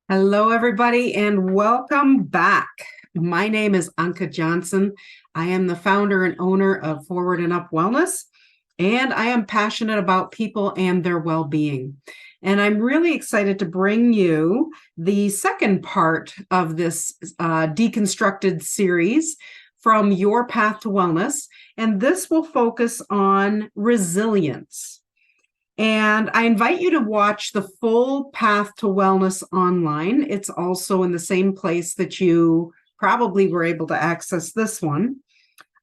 Hello, everybody, and welcome back. My name is Anka Johnson. I am the founder and owner of Forward and Up Wellness, and I am passionate about people and their well-being. And I'm really excited to bring you the second part of this deconstructed series from Your Path to Wellness. And this will focus on resilience. And I invite you to watch the full Path to Wellness online. It's also in the same place that you probably were able to access this one.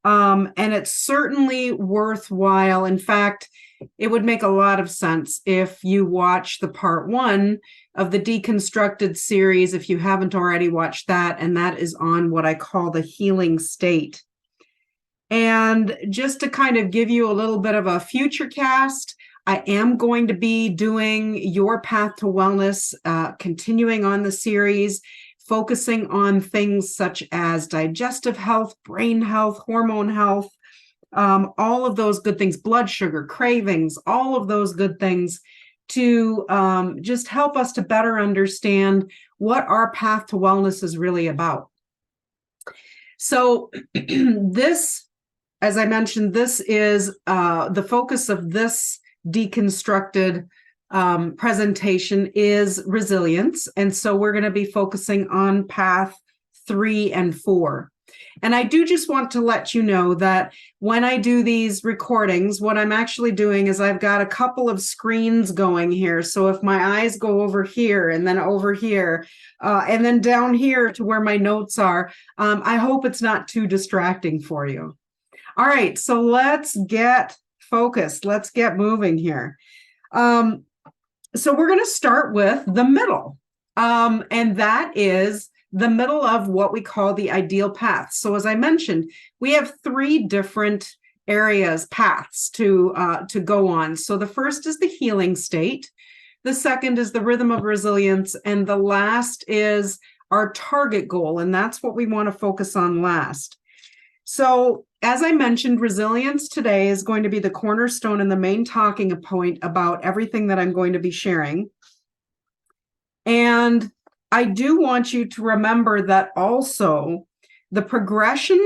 And it's certainly worthwhile. In fact, it would make a lot of sense if you watch the part one of the deconstructed series, if you haven't already watched that, and that is on what I call the healing state. And just to kind of give you a little bit of a future cast, I am going to be doing Your Path to Wellness, continuing on the series, focusing on things such as digestive health, brain health, hormone health, all of those good things, blood sugar, cravings, all of those good things to just help us to better understand what our path to wellness is really about. So this, as I mentioned, this is the focus of this deconstructed presentation is resilience. And so we're going to be focusing on path 3 and 4. And I do just want to let you know that when I do these recordings, what I'm actually doing is I've got a couple of screens going here. So if my eyes go over here and then over here, and then down here to where my notes are, I hope it's not too distracting for you. All right, so let's get focused. Let's get moving here. So we're going to start with the middle, and that is the middle of what we call the ideal path. So as I mentioned, we have 3 different areas, paths to go on. So the first is the healing state. The second is the rhythm of resilience. And the last is our target goal. And that's what we want to focus on last. So as I mentioned, resilience today is going to be the cornerstone and the main talking point about everything that I'm going to be sharing. And I do want you to remember that also the progression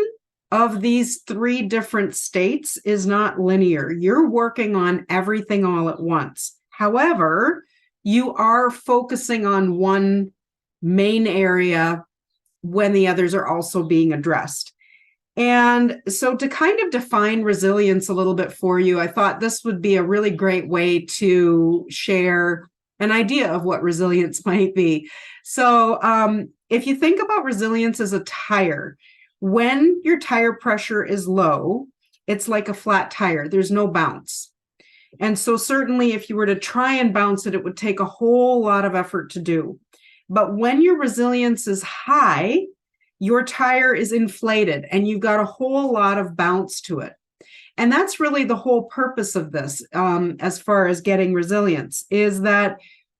of these 3 different states is not linear. You're working on everything all at once. However, you are focusing on one main area when the others are also being addressed. And so to kind of define resilience a little bit for you, I thought this would be a really great way to share an idea of what resilience might be. So if you think about resilience as a tire, when your tire pressure is low, it's like a flat tire. There's no bounce. And so certainly if you were to try and bounce it, it would take a whole lot of effort to do. But when your resilience is high, your tire is inflated and you've got a whole lot of bounce to it. And that's really the whole purpose of this, as far as getting resilience, is that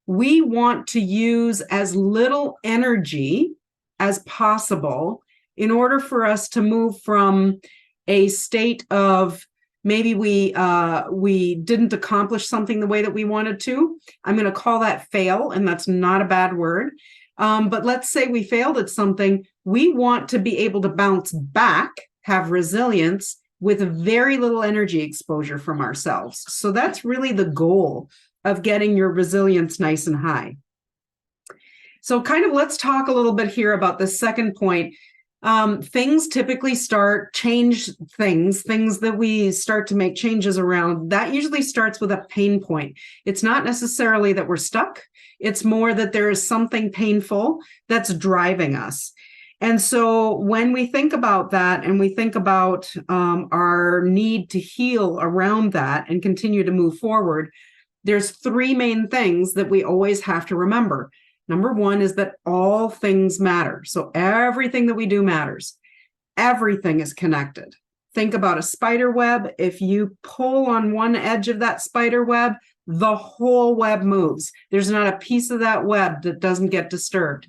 we want to use as little energy as possible in order for us to move from a state of maybe we didn't accomplish something the way that we wanted to. I'm going to call that fail, and that's not a bad word. But let's say we failed at something. We want to be able to bounce back, have resilience with very little energy exposure from ourselves. So that's really the goal of getting your resilience nice and high. So kind of let's talk a little bit here about the second point. Things typically change things that we start to make changes around. That usually starts with a pain point. It's not necessarily that we're stuck. It's more that there is something painful that's driving us. And so when we think about that and we think about our need to heal around that and continue to move forward, there's 3 main things that we always have to remember. Number 1 is that all things matter. So everything that we do matters. Everything is connected. Think about a spider web. If you pull on one edge of that spider web, the whole web moves. There's not a piece of that web that doesn't get disturbed.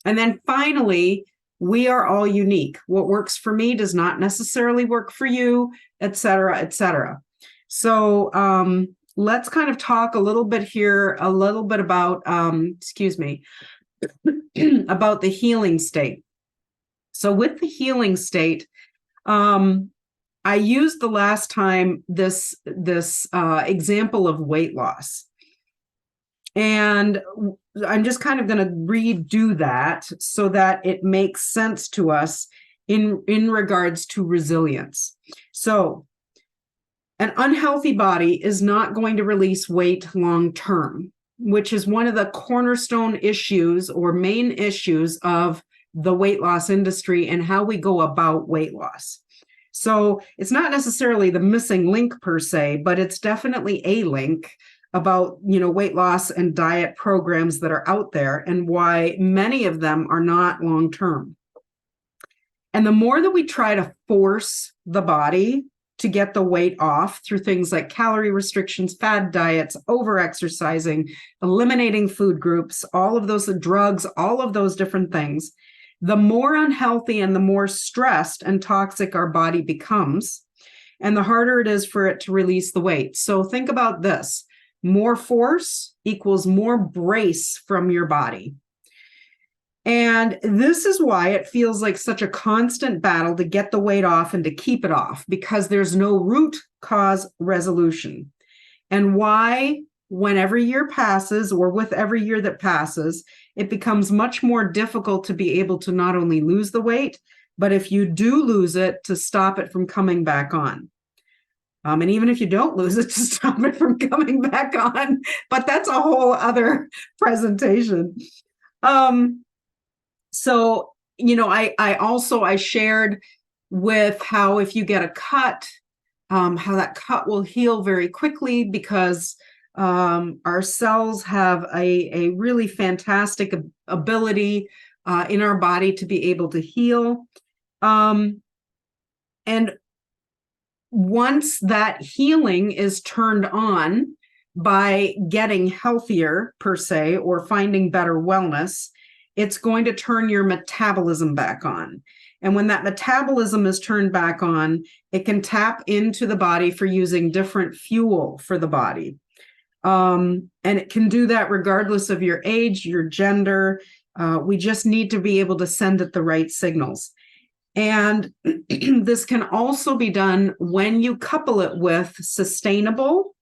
And then finally, we are all unique. What works for me does not necessarily work for you, et cetera, et cetera. So let's kind of talk a little bit here, a little bit about, about the healing state. So with the healing state, I used the last time this example of weight loss. And I'm just kind of going to redo that so that it makes sense to us in regards to resilience. So an unhealthy body is not going to release weight long term, which is one of the cornerstone issues or main issues of the weight loss industry and how we go about weight loss. So it's not necessarily the missing link per se, but it's definitely a link about, weight loss and diet programs that are out there and why many of them are not long-term. And the more that we try to force the body to get the weight off through things like calorie restrictions, fad diets, over-exercising, eliminating food groups, all of those drugs, all of those different things, the more unhealthy and the more stressed and toxic our body becomes, and the harder it is for it to release the weight. So think about this. More force equals more brace from your body. And this is why it feels like such a constant battle to get the weight off and to keep it off, because there's no root cause resolution. And why, when every year passes or with every year that passes, it becomes much more difficult to be able to not only lose the weight, but if you do lose it, to stop it from coming back on. And even if you don't lose it, to stop it from coming back on. But that's a whole other presentation. So, I shared with how if you get a cut, how that cut will heal very quickly because our cells have a really fantastic ability in our body to be able to heal. And once that healing is turned on by getting healthier per se, or finding better wellness, it's going to turn your metabolism back on. And when that metabolism is turned back on, it can tap into the body for using different fuel for the body. And it can do that regardless of your age, your gender. We just need to be able to send it the right signals. And this can also be done when you couple it with sustainable,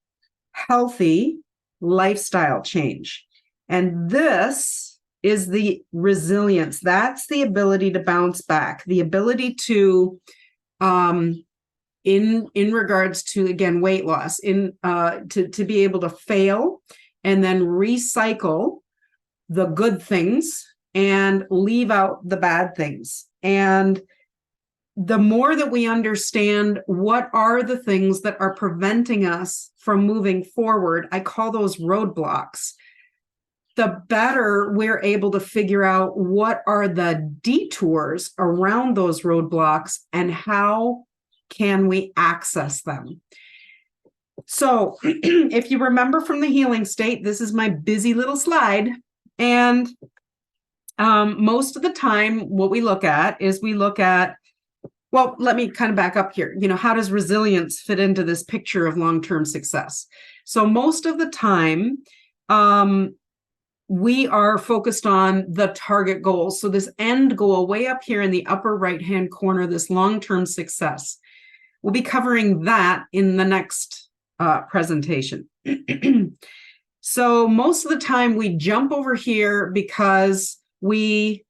healthy lifestyle change. And this is the resilience. That's the ability to bounce back, the ability to, in regards to, again, weight loss, to be able to fail and then recycle the good things and leave out the bad things. And the more that we understand what are the things that are preventing us from moving forward, I call those roadblocks, the better we're able to figure out what are the detours around those roadblocks and how can we access them. So if you remember from the healing state, this is my busy little slide. And most of the time, what we look at is well, let me kind of back up here. How does resilience fit into this picture of long-term success? So most of the time, we are focused on the target goals. So this end goal way up here in the upper right-hand corner, this long-term success. We'll be covering that in the next presentation. So most of the time we jump over here because we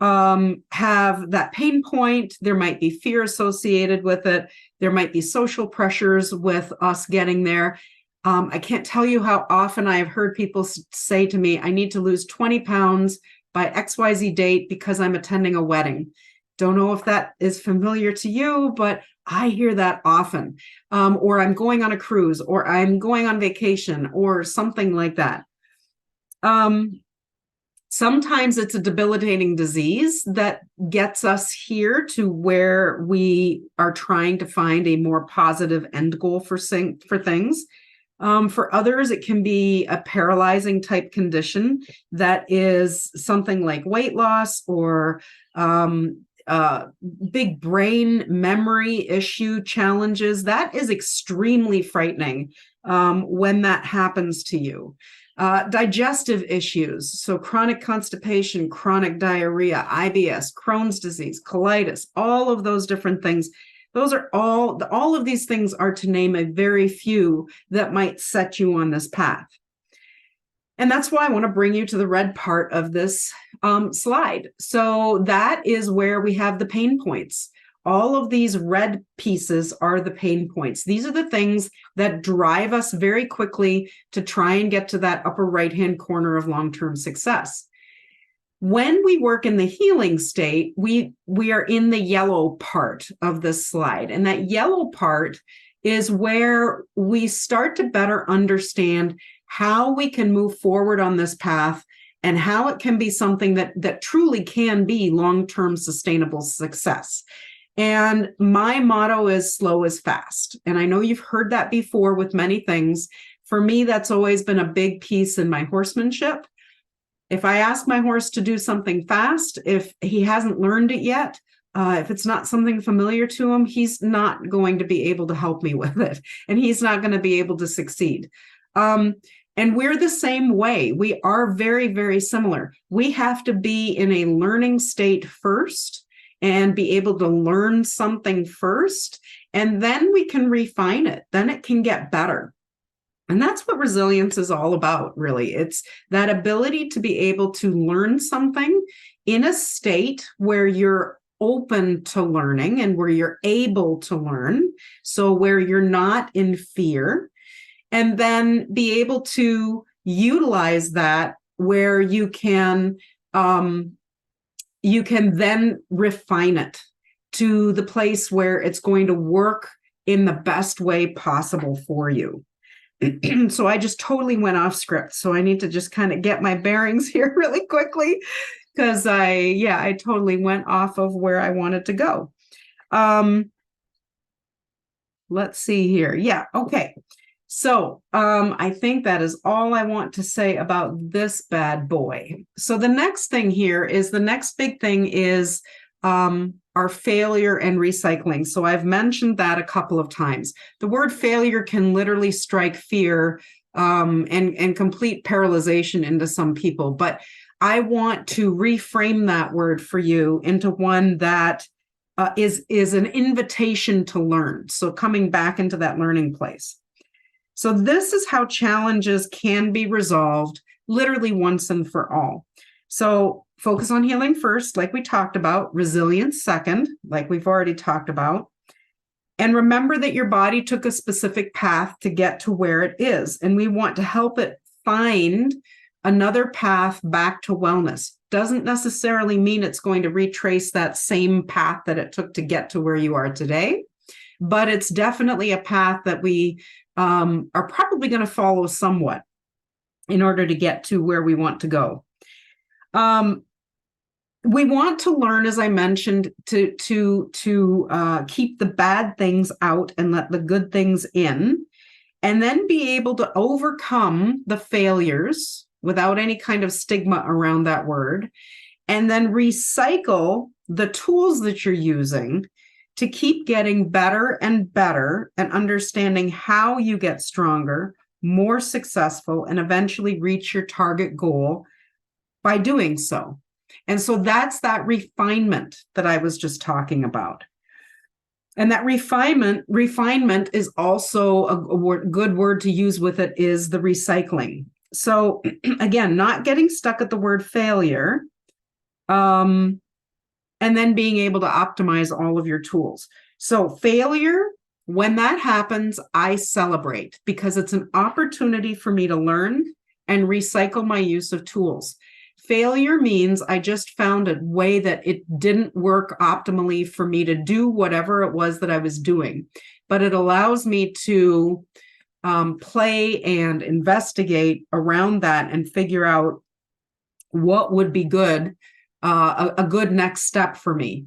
have that pain point. There might be fear associated with it. There might be social pressures with us getting there. I can't tell you how often I have heard people say to me, I need to lose 20 pounds by XYZ date because I'm attending a wedding. Don't know if that is familiar to you, but I hear that often. Or I'm going on a cruise, or I'm going on vacation, or something like that. Sometimes it's a debilitating disease that gets us here to where we are trying to find a more positive end goal for things. For others, it can be a paralyzing type condition that is something like weight loss or big brain memory issue challenges. That is extremely frightening when that happens to you. Digestive issues, so chronic constipation, chronic diarrhea, IBS, Crohn's disease, colitis, all of those different things. Those are all of these things are, to name a very few, that might set you on this path. And that's why I want to bring you to the red part of this slide. So that is where we have the pain points. All of these red pieces are the pain points. These are the things that drive us very quickly to try and get to that upper right-hand corner of long-term success. When we work in the healing state, we are in the yellow part of this slide. And that yellow part is where we start to better understand how we can move forward on this path and how it can be something that truly can be long-term sustainable success. And my motto is slow is fast. And I know you've heard that before with many things. For me, that's always been a big piece in my horsemanship. If I ask my horse to do something fast, if he hasn't learned it yet, if it's not something familiar to him, he's not going to be able to help me with it. And he's not going to be able to succeed. And we're the same way. We are very, very similar. We have to be in a learning state first and be able to learn something first, and then we can refine it. Then it can get better. And that's what resilience is all about, really. It's that ability to be able to learn something in a state where you're open to learning and where you're able to learn. So where you're not in fear, and then be able to utilize that where you can then refine it to the place where it's going to work in the best way possible for you. So I just totally went off script. So I need to just kind of get my bearings here really quickly, because I totally went off of where I wanted to go. Let's see here. Yeah. Okay. So I think that is all I want to say about this bad boy. So the next thing here is the next big thing is our failure and recycling. So I've mentioned that a couple of times. The word failure can literally strike fear and complete paralyzation into some people. But I want to reframe that word for you into one that is an invitation to learn. So coming back into that learning place. So this is how challenges can be resolved literally once and for all. So focus on healing first, like we talked about, resilience second, like we've already talked about. And remember that your body took a specific path to get to where it is. And we want to help it find another path back to wellness. Doesn't necessarily mean it's going to retrace that same path that it took to get to where you are today, but it's definitely a path that we are probably going to follow somewhat in order to get to where we want to go. We want to learn, as I mentioned, to keep the bad things out and let the good things in, and then be able to overcome the failures without any kind of stigma around that word, and then recycle the tools that you're using to keep getting better and better and understanding how you get stronger, more successful, and eventually reach your target goal by doing so. And so that's that refinement that I was just talking about. And that refinement is also a good word to use with it, is the recycling. So again, not getting stuck at the word failure, and then being able to optimize all of your tools. So failure, when that happens, I celebrate, because it's an opportunity for me to learn and recycle my use of tools. Failure means I just found a way that it didn't work optimally for me to do whatever it was that I was doing, but it allows me to play and investigate around that and figure out what would be good, a good next step for me.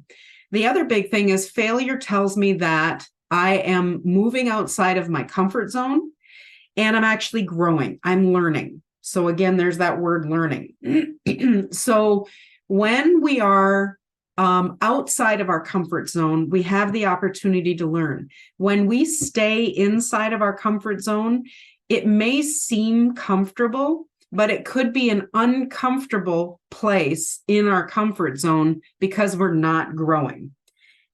The other big thing is failure tells me that I am moving outside of my comfort zone and I'm actually growing. I'm learning. So again, there's that word learning. So when we are outside of our comfort zone, we have the opportunity to learn. When we stay inside of our comfort zone, it may seem comfortable, but it could be an uncomfortable place in our comfort zone because we're not growing.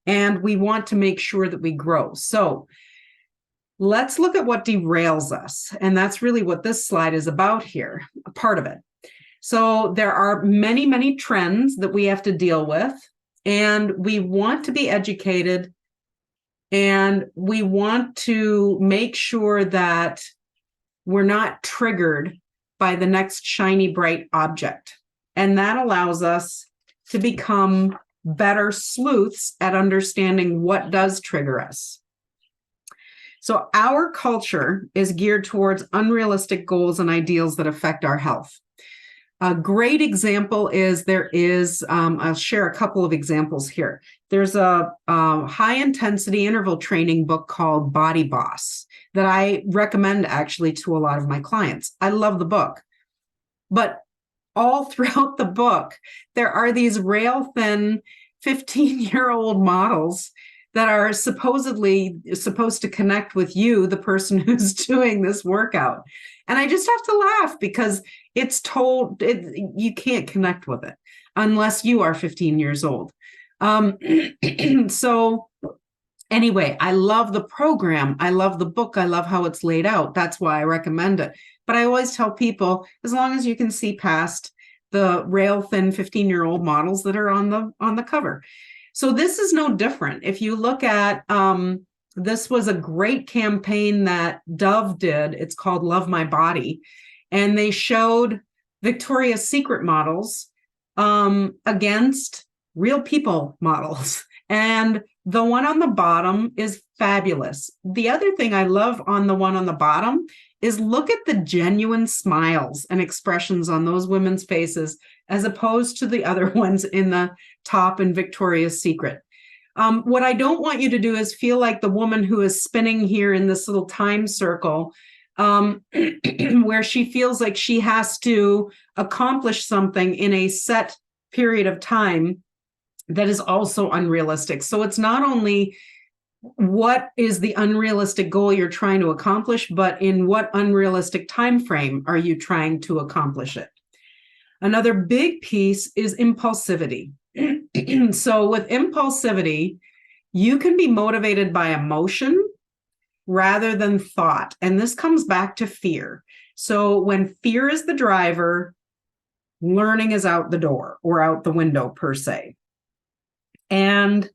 And we want to make sure that we grow. So let's look at what derails us. And that's really what this slide is about here, a part of it. So there are many, many trends that we have to deal with, and we want to be educated, and we want to make sure that we're not triggered by the next shiny, bright object. And that allows us to become better sleuths at understanding what does trigger us. So our culture is geared towards unrealistic goals and ideals that affect our health. A great example is I'll share a couple of examples here. There's a high intensity interval training book called Body Boss that I recommend actually to a lot of my clients. I love the book, but all throughout the book, there are these rail thin 15-year-old models that are supposedly supposed to connect with you, the person who's doing this workout. And I just have to laugh because it's told you can't connect with it unless you are 15 years old. So anyway, I love the program. I love the book. I love how it's laid out. That's why I recommend it. But I always tell people, as long as you can see past the rail thin 15-year-old models that are on the cover. So this is no different. If you look at, this was a great campaign that Dove did. It's called Love My Body. And they showed Victoria's Secret models against real people models. And the one on the bottom is fabulous. The other thing I love on the one on the bottom is look at the genuine smiles and expressions on those women's faces as opposed to the other ones in the top in Victoria's Secret. What I don't want you to do is feel like the woman who is spinning here in this little time circle where she feels like she has to accomplish something in a set period of time that is also unrealistic. So it's not only what is the unrealistic goal you're trying to accomplish, but in what unrealistic time frame are you trying to accomplish it? Another big piece is impulsivity. So with impulsivity, you can be motivated by emotion rather than thought. And this comes back to fear. So when fear is the driver, learning is out the door or out the window per se. And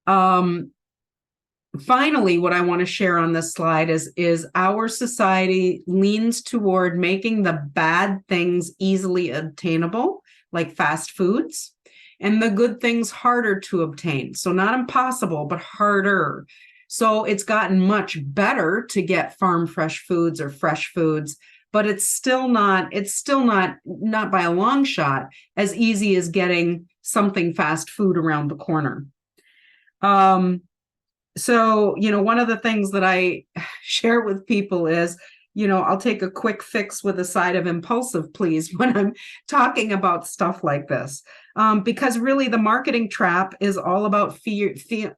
finally, what I want to share on this slide is our society leans toward making the bad things easily obtainable, like fast foods, and the good things harder to obtain. So not impossible, but harder. So it's gotten much better to get farm fresh foods or fresh foods, but it's still not by a long shot as easy as getting something fast food around the corner. So, one of the things that I share with people is, I'll take a quick fix with a side of impulsive, please, when I'm talking about stuff like this. Because really the marketing trap is all about feeding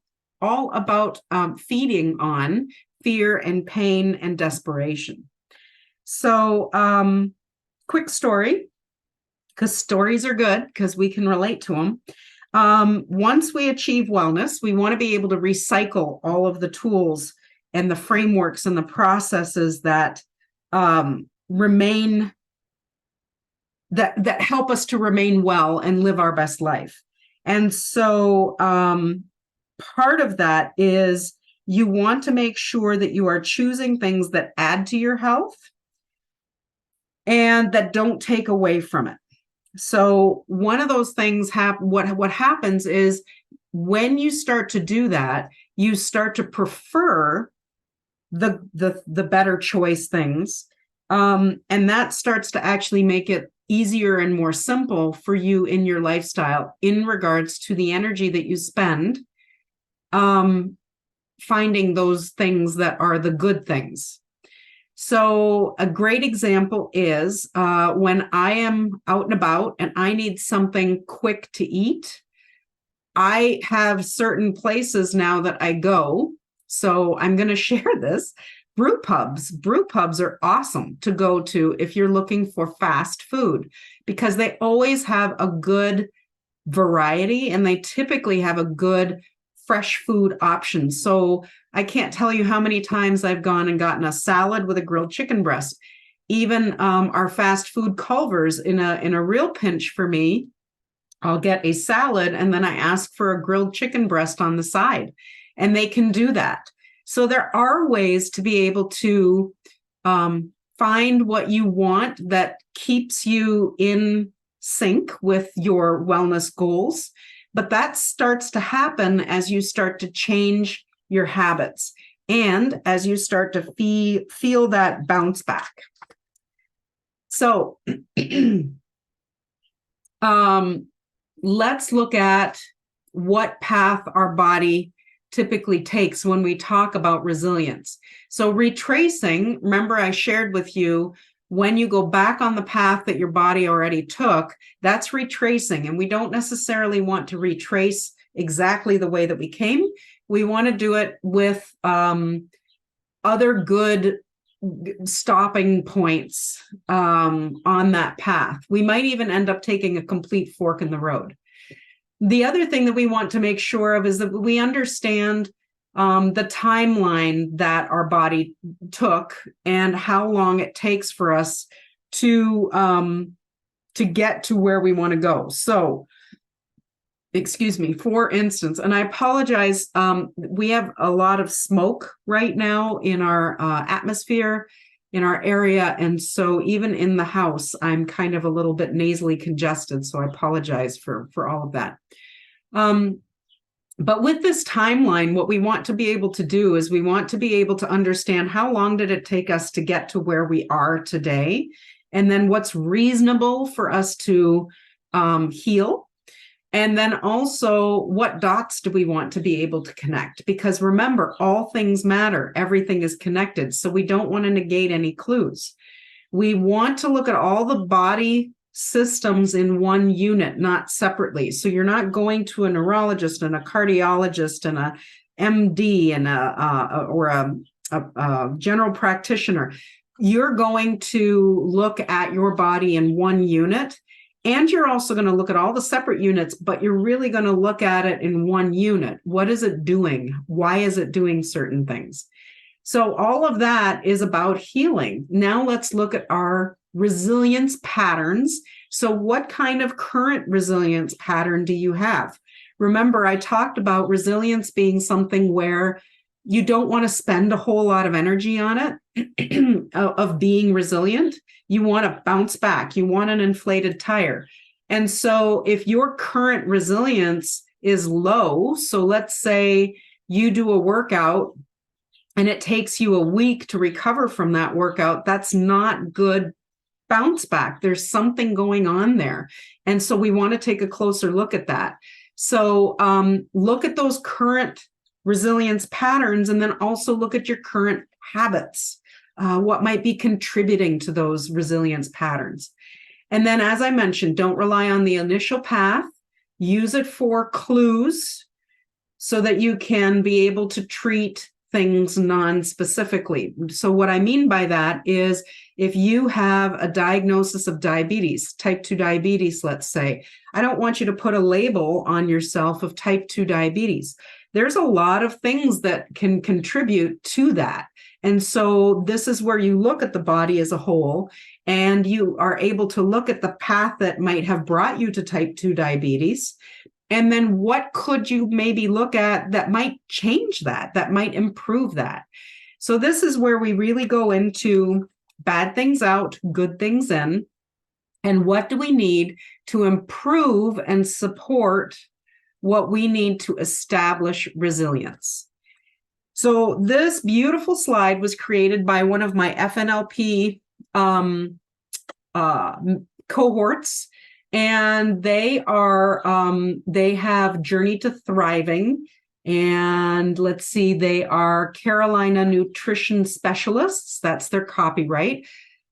on fear and pain and desperation. So, quick story, because stories are good because we can relate to them. Once we achieve wellness, we want to be able to recycle all of the tools and the frameworks and the processes that that help us to remain well and live our best life. And so part of that is you want to make sure that you are choosing things that add to your health and that don't take away from it. So one of those things what happens is when you start to do that, you start to prefer the better choice things. And that starts to actually make it easier and more simple for you in your lifestyle in regards to the energy that you spend finding those things that are the good things. So a great example is when I am out and about and I need something quick to eat, I have certain places now that I go. So I'm going to share this. brew pubs. Brew pubs are awesome to go to if you're looking for fast food because they always have a good variety and they typically have a good fresh food option. So I can't tell you how many times I've gone and gotten a salad with a grilled chicken breast. Even our fast food Culver's in a real pinch for me, I'll get a salad and then I ask for a grilled chicken breast on the side, and they can do that. So there are ways to be able to find what you want that keeps you in sync with your wellness goals. But that starts to happen as you start to change your habits and as you start to feel that bounce back. So let's look at what path our body typically takes when we talk about resilience. So retracing, remember I shared with you, when you go back on the path that your body already took, that's retracing. And we don't necessarily want to retrace exactly the way that we came. We want to do it with other good stopping points on that path. We might even end up taking a complete fork in the road. The other thing that we want to make sure of is that we understand the timeline that our body took and how long it takes for us to get to where we want to go. So, excuse me, for instance, and I apologize, we have a lot of smoke right now in our atmosphere, in our area. And so even in the house, I'm kind of a little bit nasally congested. So I apologize for all of that. But with this timeline, what we want to be able to do is we want to be able to understand how long did it take us to get to where we are today, and then what's reasonable for us to heal. And then also, what dots do we want to be able to connect? Because remember, all things matter. Everything is connected. So we don't want to negate any clues. We want to look at all the body systems in one unit, not separately. So you're not going to a neurologist and a cardiologist and a MD and a general practitioner. You're going to look at your body in one unit. And you're also going to look at all the separate units, but you're really going to look at it in one unit. What is it doing? Why is it doing certain things? So all of that is about healing. Now let's look at our resilience patterns. So what kind of current resilience pattern do you have? Remember, I talked about resilience being something where you don't want to spend a whole lot of energy on it, of being resilient. You want to bounce back. You want an inflated tire. And so if your current resilience is low, so let's say you do a workout and it takes you a week to recover from that workout, that's not good bounce back. There's something going on there. And so we want to take a closer look at that. So look at those current resilience patterns, and then also look at your current habits. What might be contributing to those resilience patterns. And then, as I mentioned, don't rely on the initial path. Use it for clues so that you can be able to treat things non-specifically. So what I mean by that is if you have a diagnosis of diabetes, type 2 diabetes, let's say, I don't want you to put a label on yourself of type 2 diabetes. There's a lot of things that can contribute to that. And so this is where you look at the body as a whole, and you are able to look at the path that might have brought you to type 2 diabetes. And then what could you maybe look at that might change that might improve that? So this is where we really go into bad things out, good things in, and what do we need to improve and support what we need to establish resilience. So this beautiful slide was created by one of my FNLP cohorts, and they have Journey to Thriving, and let's see, they are Carolina Nutrition Specialists. That's their copyright.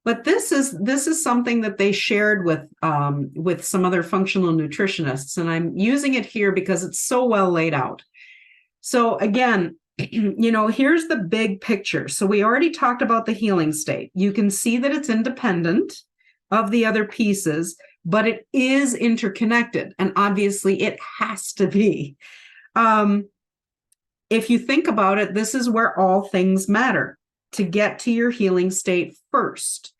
But this is something that they shared with some other functional nutritionists, and I'm using it here because it's so well laid out. So again, Here's the big picture. So we already talked about the healing state. You can see that it's independent of the other pieces, but it is interconnected. And obviously it has to be. If you think about it, this is where all things matter. To get to your healing state first,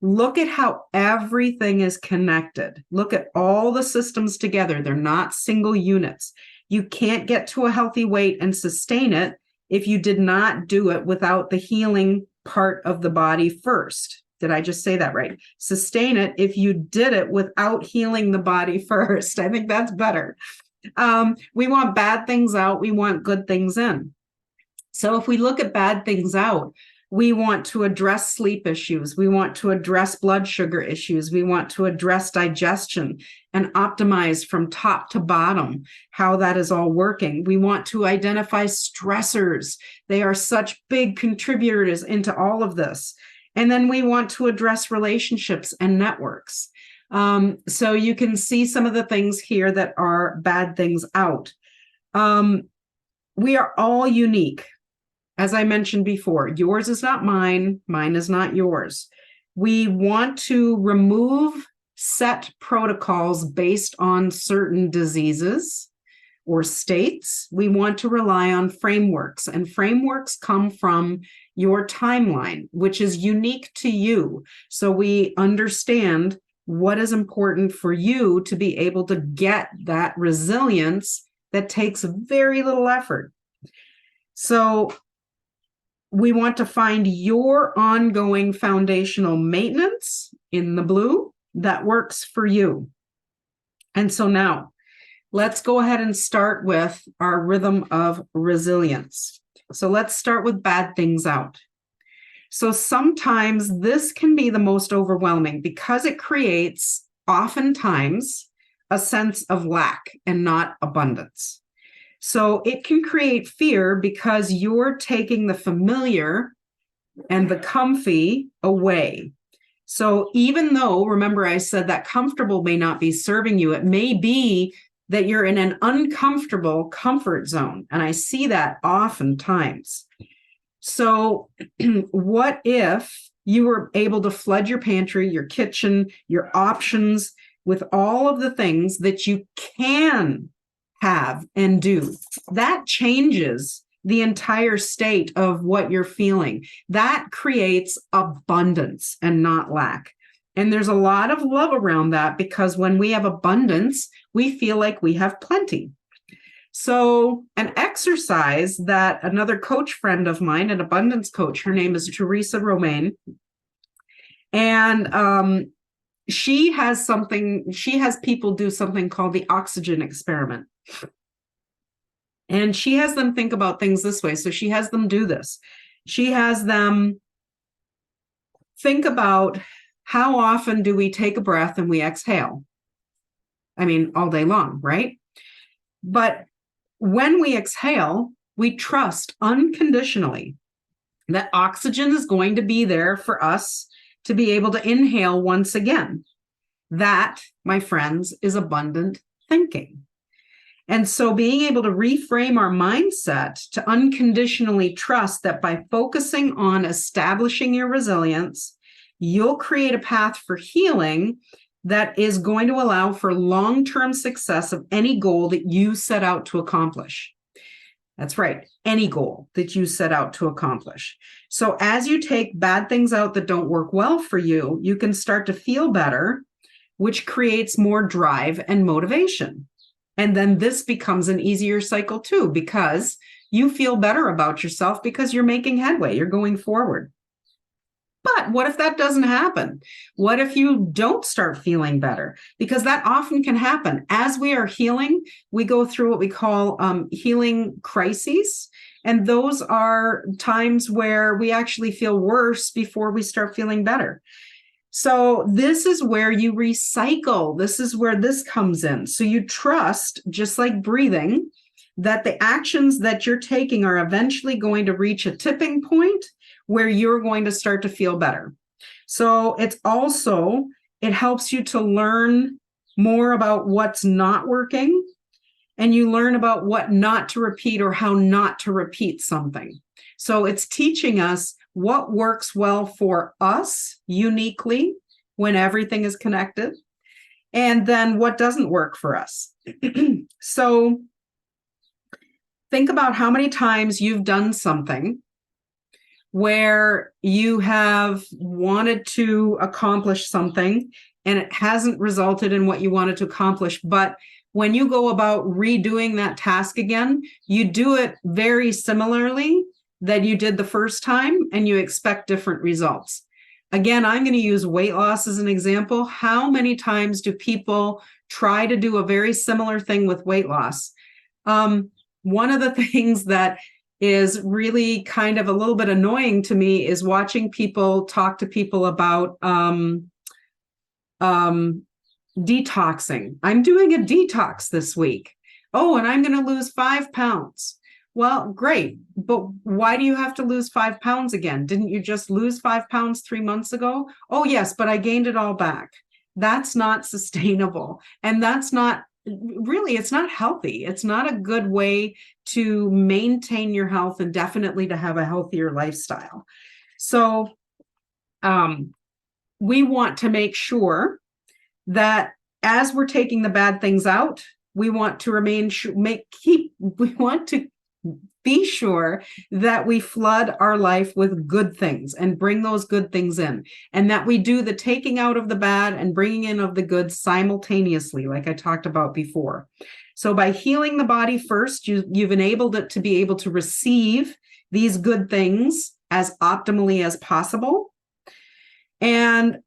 look at how everything is connected. Look at all the systems together. They're not single units. You can't get to a healthy weight and sustain it if you did not do it without the healing part of the body first. Did I just say that right? Sustain it if you did it without healing the body first. I think that's better. We want bad things out. We want good things in. So if we look at bad things out, we want to address sleep issues. We want to address blood sugar issues. We want to address digestion and optimize from top to bottom how that is all working. We want to identify stressors. They are such big contributors into all of this. And then we want to address relationships and networks. So you can see some of the things here that are bad things out. We are all unique. As I mentioned before, yours is not mine, mine is not yours. We want to remove set protocols based on certain diseases or states. We want to rely on frameworks, and frameworks come from your timeline, which is unique to you. So we understand what is important for you to be able to get that resilience that takes very little effort. So we want to find your ongoing foundational maintenance in the blue that works for you. And so now let's go ahead and start with our rhythm of resilience. So let's start with bad things out. So sometimes this can be the most overwhelming because it creates oftentimes a sense of lack and not abundance. So it can create fear because you're taking the familiar and the comfy away. So even though, remember I said that comfortable may not be serving you, it may be that you're in an uncomfortable comfort zone. And I see that oftentimes. So what if you were able to flood your pantry, your kitchen, your options with all of the things that you can have and do? That changes the entire state of what you're feeling. That creates abundance and not lack. And there's a lot of love around that because when we have abundance, we feel like we have plenty. So an exercise that another coach friend of mine, an abundance coach, her name is Teresa Romaine, and she has people do something called the oxygen experiment. And she has them think about things this way. So she has them do this. She has them think about how often do we take a breath and we exhale? I mean, all day long, right? But when we exhale, we trust unconditionally that oxygen is going to be there for us to be able to inhale once again. That, my friends, is abundant thinking. And so being able to reframe our mindset to unconditionally trust that by focusing on establishing your resilience, you'll create a path for healing that is going to allow for long-term success of any goal that you set out to accomplish. That's right, any goal that you set out to accomplish. So as you take bad things out that don't work well for you, you can start to feel better, which creates more drive and motivation. And then this becomes an easier cycle too, because you feel better about yourself because you're making headway, you're going forward. But what if that doesn't happen? What if you don't start feeling better? Because that often can happen. As we are healing, we go through what we call healing crises. And those are times where we actually feel worse before we start feeling better. So this is where you recycle. This is where this comes in. So you trust, just like breathing, that the actions that you're taking are eventually going to reach a tipping point where you're going to start to feel better. So it helps you to learn more about what's not working and you learn about what not to repeat or how not to repeat something. So it's teaching us what works well for us uniquely when everything is connected, and then what doesn't work for us. So think about how many times you've done something where you have wanted to accomplish something and it hasn't resulted in what you wanted to accomplish. But when you go about redoing that task again, you do it very similarly that you did the first time and you expect different results. Again, I'm going to use weight loss as an example. How many times do people try to do a very similar thing with weight loss? One of the things that is really kind of a little bit annoying to me is watching people talk to people about detoxing. I'm doing a detox this week. Oh, and I'm going to lose 5 pounds. Well, great. But why do you have to lose 5 pounds again? Didn't you just lose 5 pounds 3 months ago? Oh, yes, but I gained it all back. That's not sustainable. And that's not really, it's not healthy. It's not a good way to maintain your health and definitely to have a healthier lifestyle. So we want to make sure that as we're taking the bad things out, we want to we want to be sure that we flood our life with good things and bring those good things in, and that we do the taking out of the bad and bringing in of the good simultaneously, like I talked about before. So by healing the body first, you've enabled it to be able to receive these good things as optimally as possible. And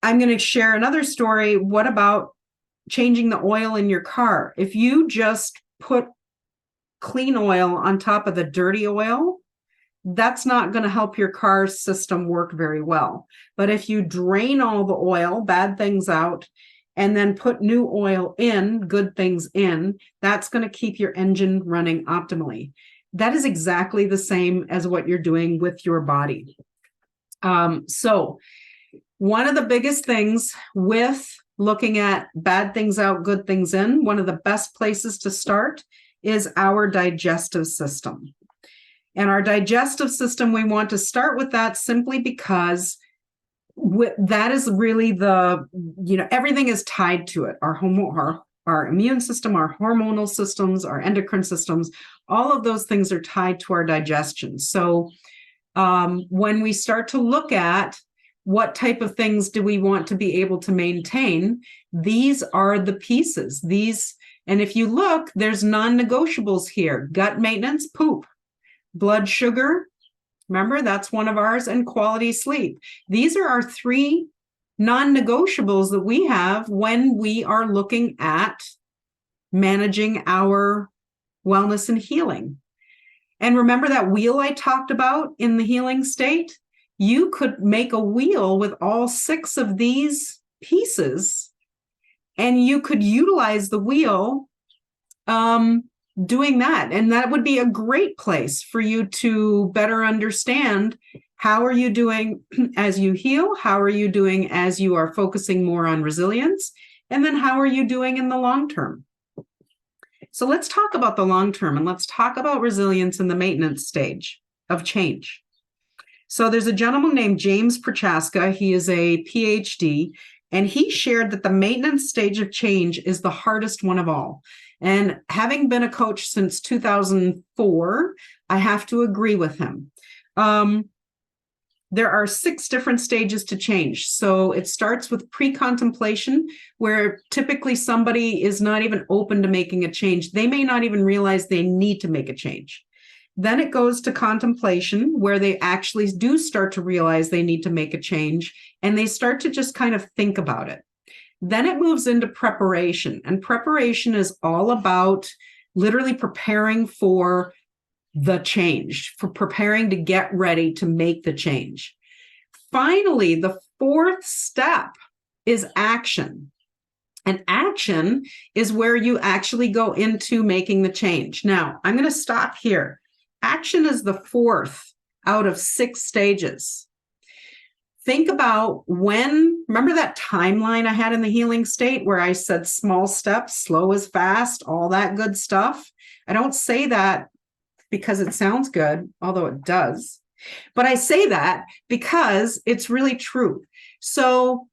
I'm going to share another story. What about changing the oil in your car? If you just put clean oil on top of the dirty oil, that's not going to help your car system work very well. But if you drain all the oil, bad things out, and then put new oil in, good things in, that's going to keep your engine running optimally. That is exactly the same as what you're doing with your body. So one of the biggest things with looking at bad things out, good things in, one of the best places to start is our digestive system. And our digestive system, we want to start with that simply because that is really everything is tied to it. Our immune system, our hormonal systems, our endocrine systems, all of those things are tied to our digestion. So when we start to look at what type of things do we want to be able to maintain, these are the pieces. And if you look, there's non-negotiables here. Gut maintenance, poop. Blood sugar, remember, that's one of ours, and quality sleep. These are our 3 non-negotiables that we have when we are looking at managing our wellness and healing. And remember that wheel I talked about in the healing state? You could make a wheel with all 6 of these pieces, and you could utilize the wheel doing that. And that would be a great place for you to better understand how are you doing as you heal, how are you doing as you are focusing more on resilience, and then how are you doing in the long term. So let's talk about the long term, and let's talk about resilience in the maintenance stage of change. So there's a gentleman named James Prochaska. He is a PhD, and he shared that the maintenance stage of change is the hardest one of all. And having been a coach since 2004, I have to agree with him. There are 6 different stages to change. So it starts with pre-contemplation, where typically somebody is not even open to making a change. They may not even realize they need to make a change. Then it goes to contemplation, where they actually do start to realize they need to make a change, and they start to just kind of think about it. Then it moves into preparation, and preparation is all about literally preparing for the change, for preparing to get ready to make the change. Finally, the 4th step is action. And action is where you actually go into making the change. Now, I'm going to stop here. Action is the 4th out of 6 stages. think about remember that timeline I had in the healing state where I said small steps, slow is fast, all that good stuff. I don't say that because it sounds good, although it does. But I say that because it's really true. So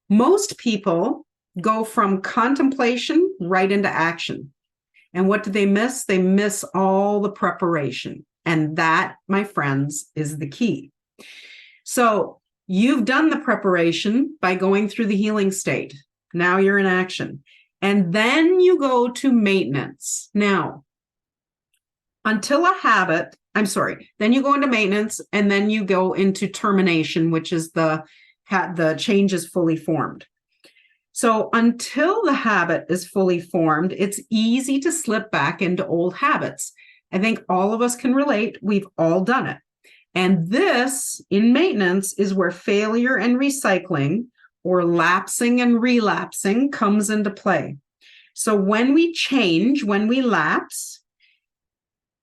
most people go from contemplation right into action. And what do they miss? They miss all the preparation. And that, my friends, is the key. So you've done the preparation by going through the healing state. Now you're in action. And then you go to maintenance. Now, until a habit, then you go into maintenance and then you go into termination, which is the change is fully formed. So until the habit is fully formed, it's easy to slip back into old habits. I think all of us can relate. We've all done it. And this, in maintenance, is where failure and recycling, or lapsing and relapsing, comes into play. So when we change, when we lapse,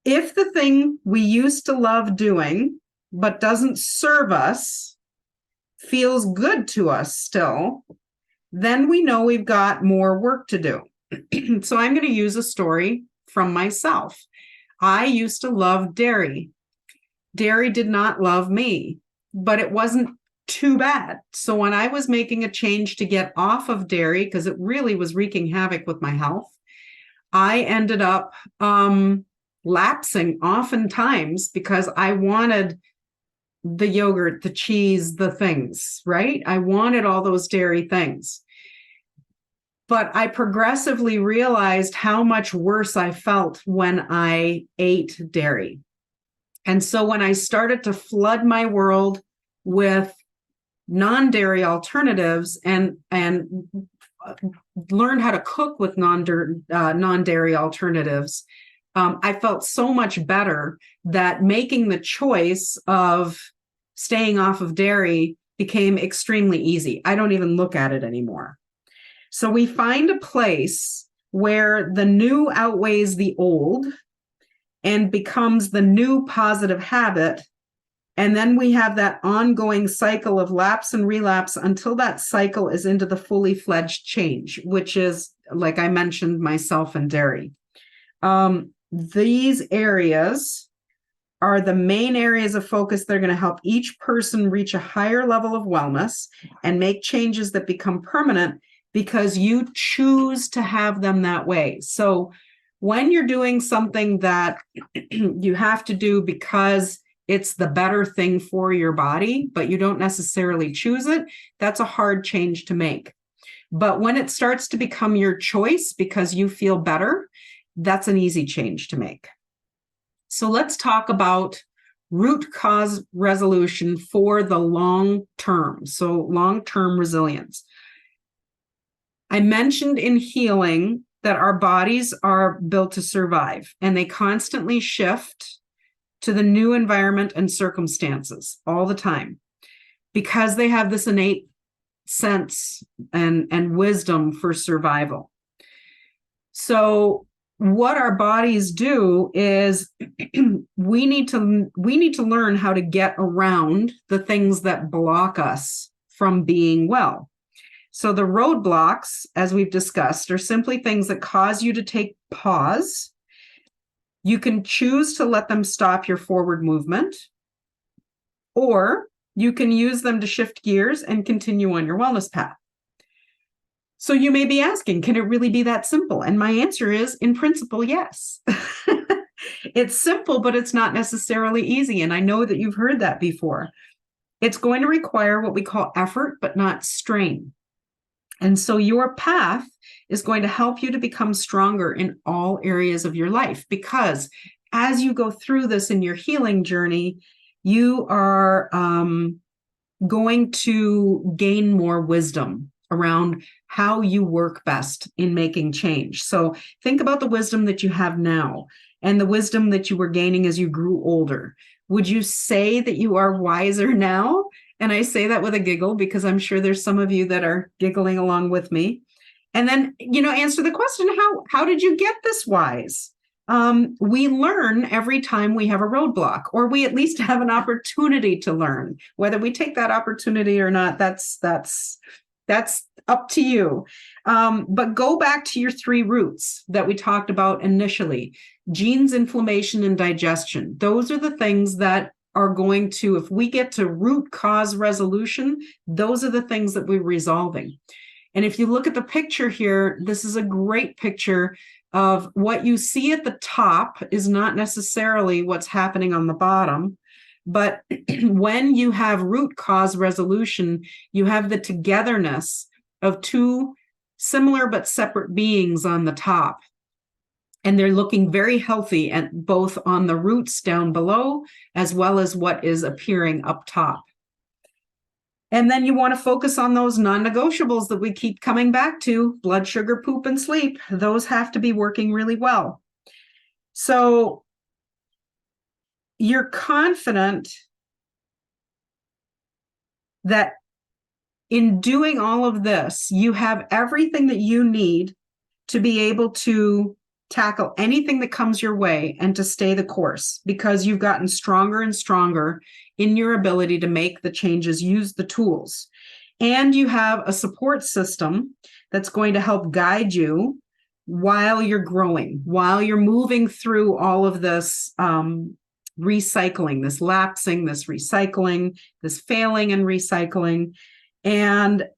if the thing we used to love doing but doesn't serve us feels good to us still, then we know we've got more work to do. So I'm going to use a story from myself. I used to love dairy. Dairy did not love me, but it wasn't too bad. So when I was making a change to get off of dairy, because it really was wreaking havoc with my health, I ended up lapsing oftentimes because I wanted the yogurt, the cheese, the things, right? I wanted all those dairy things. But I progressively realized how much worse I felt when I ate dairy. And so when I started to flood my world with non-dairy alternatives and learned how to cook with non-dairy alternatives, I felt so much better that making the choice of staying off of dairy became extremely easy. I don't even look at it anymore. So we find a place where the new outweighs the old and becomes the new positive habit. And then we have that ongoing cycle of lapse and relapse until that cycle is into the fully fledged change, which is, like I mentioned, myself and dairy. These areas are the main areas of focus that are going to help each person reach a higher level of wellness and make changes that become permanent because you choose to have them that way. So when you're doing something that you have to do because it's the better thing for your body, but you don't necessarily choose it, that's a hard change to make. But when it starts to become your choice because you feel better, that's an easy change to make. So let's talk about root cause resolution for the long term. So long-term resilience. I mentioned in healing that our bodies are built to survive and they constantly shift to the new environment and circumstances all the time because they have this innate sense and wisdom for survival. So what our bodies do is we need to learn how to get around the things that block us from being well. So the roadblocks, as we've discussed, are simply things that cause you to take pause. You can choose to let them stop your forward movement, or you can use them to shift gears and continue on your wellness path. So you may be asking, can it really be that simple? And my answer is, in principle, yes. It's simple, but it's not necessarily easy. And I know that you've heard that before. It's going to require what we call effort, but not strain. And so your path is going to help you to become stronger in all areas of your life, because as you go through this in your healing journey, you are going to gain more wisdom around how you work best in making change. So think about the wisdom that you have now and the wisdom that you were gaining as you grew older. Would you say that you are wiser now? And I say that with a giggle because I'm sure there's some of you that are giggling along with me. And then, answer the question, how did you get this wise? We learn every time we have a roadblock, or we at least have an opportunity to learn. Whether we take that opportunity or not, that's up to you. But go back to your three roots that we talked about initially: genes, inflammation, and digestion. Those are the things that are going to, if we get to root cause resolution, those are the things that we're resolving. And if you look at the picture here, this is a great picture of what you see at the top is not necessarily what's happening on the bottom. But when you have root cause resolution, you have the togetherness of two similar but separate beings on the top. And they're looking very healthy, and both on the roots down below, as well as what is appearing up top. And then you want to focus on those non-negotiables that we keep coming back to: blood sugar, poop, and sleep. Those have to be working really well. So you're confident that in doing all of this, you have everything that you need to be able to tackle anything that comes your way and to stay the course, because you've gotten stronger and stronger in your ability to make the changes, use the tools. And you have a support system that's going to help guide you while you're growing, while you're moving through all of this recycling, this lapsing, this recycling, this failing and recycling. And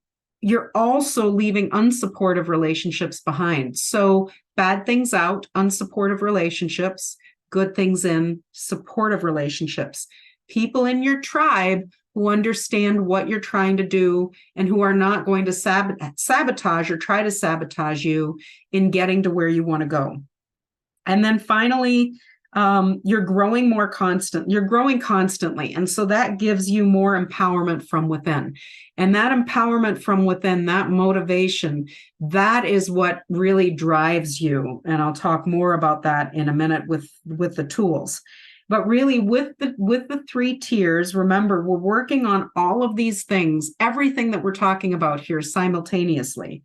you're also leaving unsupportive relationships behind. So bad things out, unsupportive relationships; good things in, supportive relationships. People in your tribe who understand what you're trying to do and who are not going to sabotage or try to sabotage you in getting to where you want to go. And then finally, you're growing you're growing constantly. And so that gives you more empowerment from within. And that empowerment from within, that motivation, that is what really drives you. And I'll talk more about that in a minute with the tools. But really, with the three tiers, remember, we're working on all of these things, everything that we're talking about here simultaneously.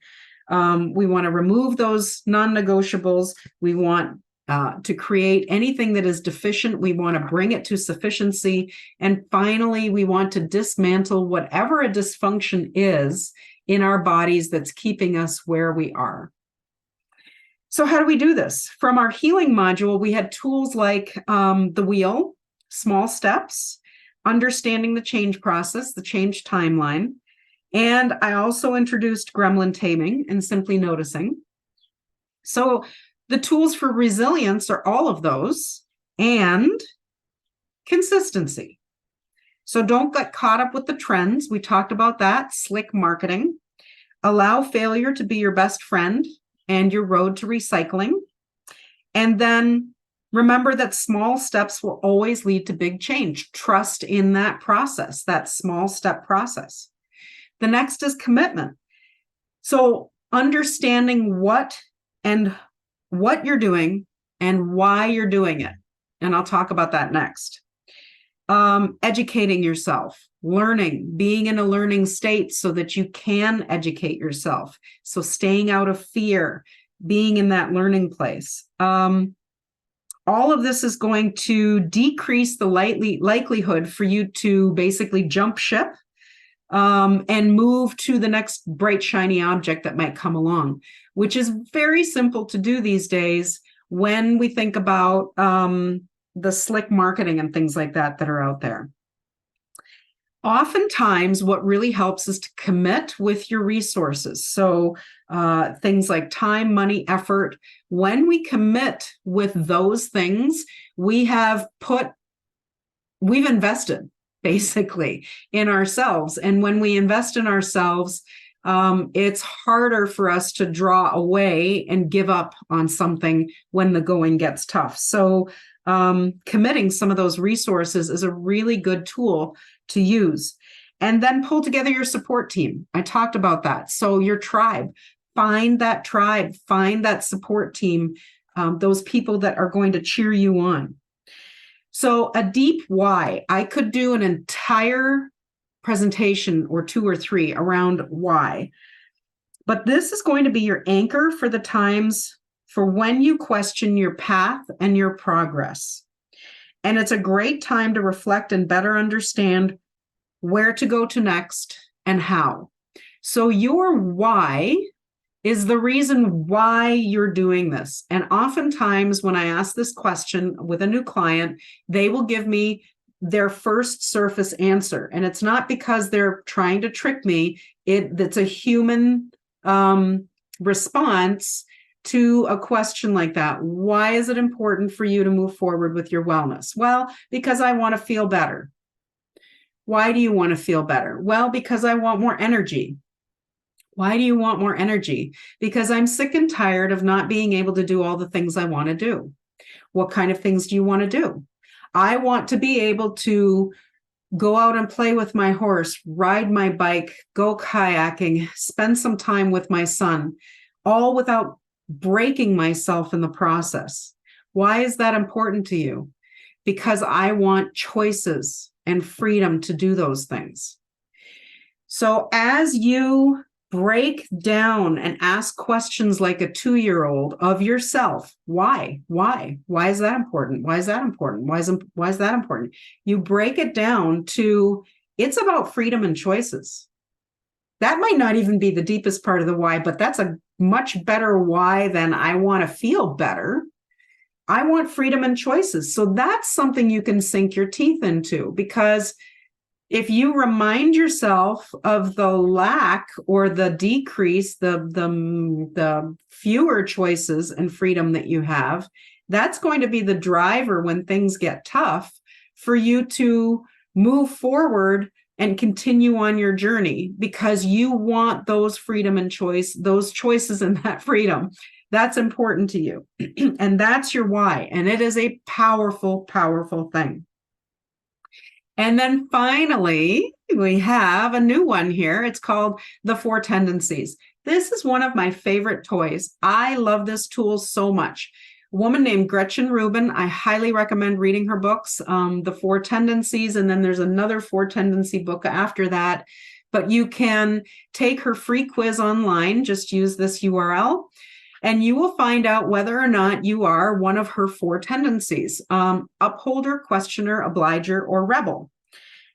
We want to remove those non-negotiables. We want to create anything that is deficient. We want to bring it to sufficiency. And finally, we want to dismantle whatever a dysfunction is in our bodies that's keeping us where we are. So how do we do this? From our healing module, we had tools like the wheel, small steps, understanding the change process, the change timeline. And I also introduced gremlin taming and simply noticing. So the tools for resilience are all of those, and consistency. So don't get caught up with the trends. We talked about that. Slick marketing. Allow failure to be your best friend and your road to recycling. And then remember that small steps will always lead to big change. Trust in that process, that small step process. The next is commitment. So understanding what you're doing and why you're doing it. And I'll talk about that next. Educating yourself, learning, being in a learning state so that you can educate yourself. So staying out of fear, being in that learning place. All of this is going to decrease the likelihood for you to basically jump ship and move to the next bright, shiny object that might come along, which is very simple to do these days when we think about the slick marketing and things like that are out there. Oftentimes, what really helps is to commit with your resources. So things like time, money, effort. When we commit with those things, we've invested basically in ourselves. And when we invest in ourselves, it's harder for us to draw away and give up on something when the going gets tough. So committing some of those resources is a really good tool to use. And then pull together your support team. I talked about that. So your tribe, find that support team, those people that are going to cheer you on. So a deep why. I could do an entire presentation or two or three around why. But this is going to be your anchor for the times for when you question your path and your progress. And it's a great time to reflect and better understand where to go to next and how. So your why is the reason why you're doing this. And oftentimes when I ask this question with a new client, they will give me their first surface answer. And it's not because they're trying to trick me. It's a human response to a question like that. Why is it important for you to move forward with your wellness? Well, because I want to feel better. Why do you want to feel better? Well, because I want more energy. Why do you want more energy? Because I'm sick and tired of not being able to do all the things I want to do. What kind of things do you want to do? I want to be able to go out and play with my horse, ride my bike, go kayaking, spend some time with my son, all without breaking myself in the process. Why is that important to you? Because I want choices and freedom to do those things. So as you break down and ask questions like a 2-year-old of yourself, why is that important? Why is that important? Why is that important? You break it down to, it's about freedom and choices. That might not even be the deepest part of the why, but that's a much better why than I want to feel better. I want freedom and choices. So that's something you can sink your teeth into, because if you remind yourself of the lack or the decrease, the fewer choices and freedom that you have, that's going to be the driver when things get tough for you to move forward and continue on your journey, because you want those freedom and choice, those choices and that freedom. That's important to you. And that's your why. And it is a powerful, powerful thing. And then finally, we have a new one here. It's called the 4 Tendencies. This is one of my favorite toys. I love this tool so much. A woman named Gretchen Rubin, I highly recommend reading her books, the 4 Tendencies, and then there's another 4 Tendency book after that. But you can take her free quiz online, just use this URL, and you will find out whether or not you are one of her 4 tendencies, upholder, questioner, obliger, or rebel.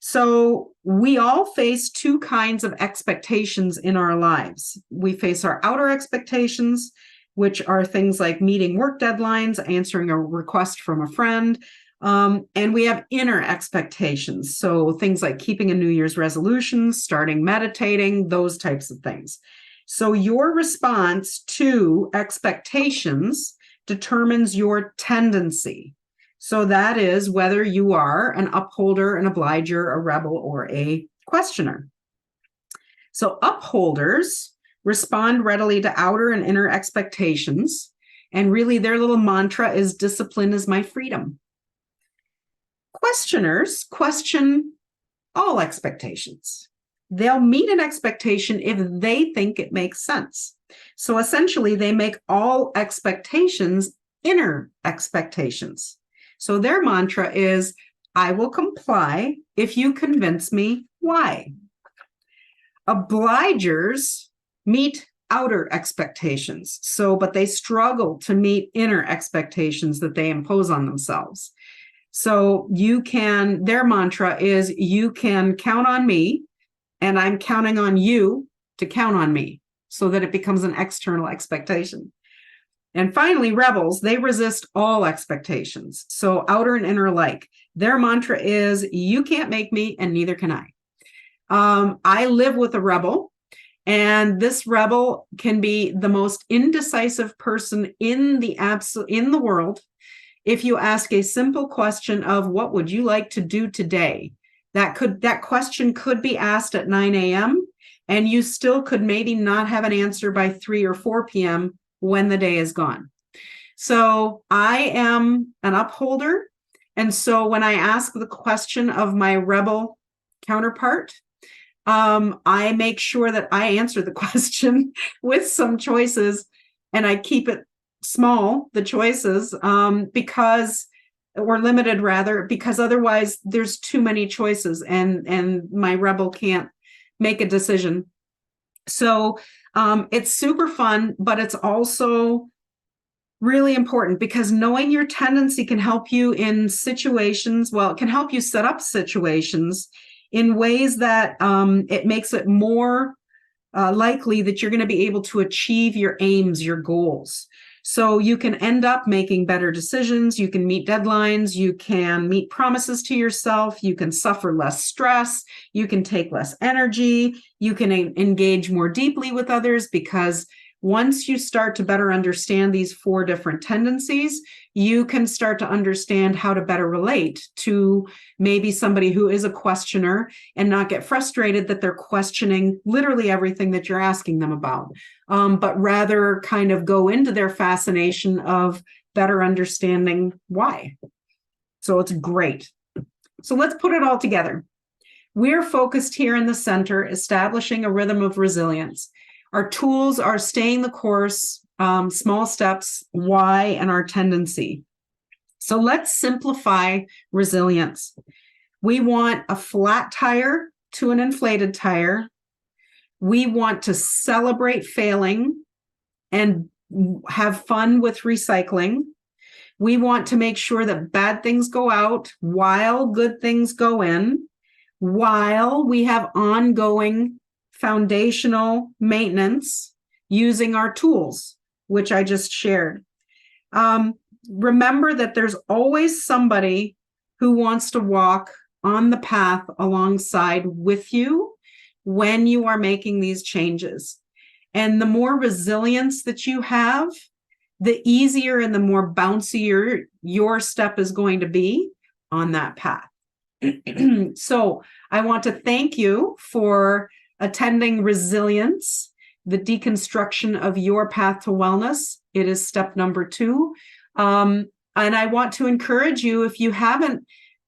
So we all face 2 kinds of expectations in our lives. We face our outer expectations, which are things like meeting work deadlines, answering a request from a friend, and we have inner expectations. So things like keeping a New Year's resolution, starting meditating, those types of things. So your response to expectations determines your tendency. So that is whether you are an upholder, an obliger, a rebel, or a questioner. So upholders respond readily to outer and inner expectations. And really their little mantra is, discipline is my freedom. Questioners question all expectations. They'll meet an expectation if they think it makes sense. So essentially, they make all expectations inner expectations. So their mantra is, I will comply if you convince me why. Obligers meet outer expectations. But they struggle to meet inner expectations that they impose on themselves. So their mantra is, you can count on me, and I'm counting on you to count on me, so that it becomes an external expectation. And finally, rebels, they resist all expectations. So outer and inner alike. Their mantra is, you can't make me, and neither can I. I live with a rebel, and this rebel can be the most indecisive person in the world. If you ask a simple question of, what would you like to do today? That question could be asked at 9 a.m. and you still could maybe not have an answer by 3 or 4 p.m. when the day is gone. So I am an upholder. And so when I ask the question of my rebel counterpart, I make sure that I answer the question with some choices, and I keep it small, the choices, or limited rather, because otherwise there's too many choices and my rebel can't make a decision. So it's super fun, but it's also Really important, because knowing your tendency can help you in situations. Well, it can help you set up situations in ways that it makes it more likely that you're going to be able to achieve your aims, your goals. So you can end up making better decisions. You can meet deadlines. You can meet promises to yourself. You can suffer less stress. You can take less energy. You can engage more deeply with others, because once you start to better understand these 4 different tendencies, you can start to understand how to better relate to maybe somebody who is a questioner and not get frustrated that they're questioning literally everything that you're asking them about, but rather kind of go into their fascination of better understanding why. So it's great. So let's put it all together. We're focused here in the center, establishing a rhythm of resilience. Our tools are staying the course, small steps, why, and our tendency. So let's simplify resilience. We want a flat tire to an inflated tire. We want to celebrate failing and have fun with recycling. We want to make sure that bad things go out while good things go in, while we have ongoing foundational maintenance using our tools, which I just shared. Remember that there's always somebody who wants to walk on the path alongside with you when you are making these changes. And the more resilience that you have, the easier and the more bouncier your step is going to be on that path. So I want to thank you for attending Resilience, the deconstruction of your path to wellness. It is step number 2. And I want to encourage you, if you haven't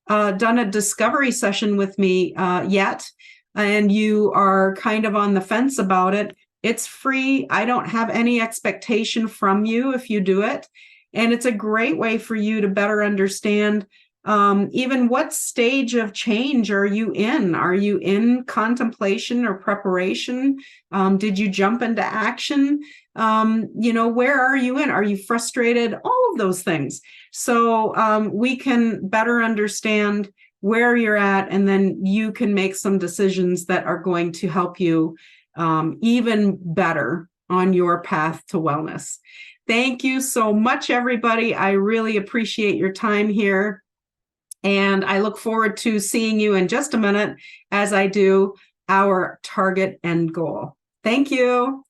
done a discovery session with me yet, and you are kind of on the fence about it, it's free. I don't have any expectation from you if you do it. And it's a great way for you to better understand even what stage of change are you in? Are you in contemplation or preparation? Did you jump into action? Where are you in? Are you frustrated? All of those things. So we can better understand where you're at, and then you can make some decisions that are going to help you even better on your path to wellness. Thank you so much, everybody. I really appreciate your time here. And I look forward to seeing you in just a minute as I do our target end goal. Thank you.